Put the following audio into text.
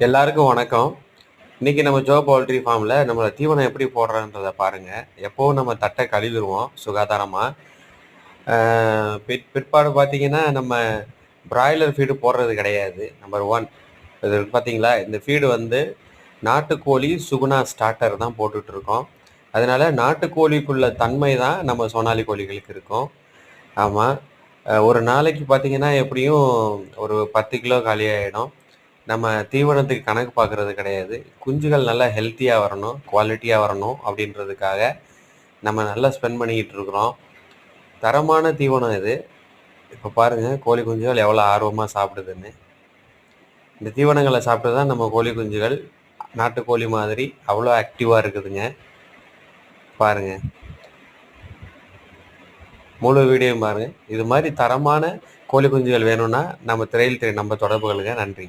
எல்லாருக்கும் வணக்கம். இன்னைக்கு நம்ம ஜோ பவுல்ட்ரி ஃபார்ம்ல நம்மள தீவனம் எப்படி போடுறோன்றத பாருங்க. எப்பவும் நம்ம தட்டை கழுவிருவோம் சுகாதாரமா. பிற்பாடு பார்த்தீங்கன்னா, நம்ம பிராய்லர் ஃபீடு போடுறது கிடையாது. நம்பர் 1 இது பார்த்தீங்களா, இந்த ஃபீடு வந்து நாட்டுக்கோழி சுகுணா ஸ்டார்ட்டர் தான் போட்டுட்ருக்கோம். அதனால நாட்டுக்கோழிக்குள்ள தன்மை தான் நம்ம சோனாலி கோழிகளுக்கு இருக்கும். ஆமா. ஒரு நாளைக்கு பார்த்தீங்கன்னா, எப்படியும் ஒரு 10 கிலோ காலியாயிடும். நம்ம தீவனத்துக்கு கணக்கு பார்க்கறது கிடையாது. குஞ்சுகள் நல்லா ஹெல்த்தியா வரணும், குவாலிட்டியா வரணும் அப்படின்றதுக்காக நம்ம நல்லா ஸ்பெண்ட் பண்ணிக்கிட்டு இருக்கிறோம். தரமான தீவனம் இது. இப்ப பாருங்க கோழி குஞ்சுகள் எவ்வளோ ஆர்வமா சாப்பிடுதுன்னு. இந்த தீவனங்கள சாப்பிட்டு தான் நம்ம கோழி குஞ்சுகள் நாட்டுக்கோழி மாதிரி அவ்வளோ ஆக்டிவா இருக்குதுங்க. பாருங்க. முழு வீடியோவும் பாருங்க. இது மாரி தரமான கோழி குஞ்சுகள் வேணும்னா நம்ம திரையில் தெரியும் நம்பர் தொடர்பு கொள்ளுங்க. நன்றி.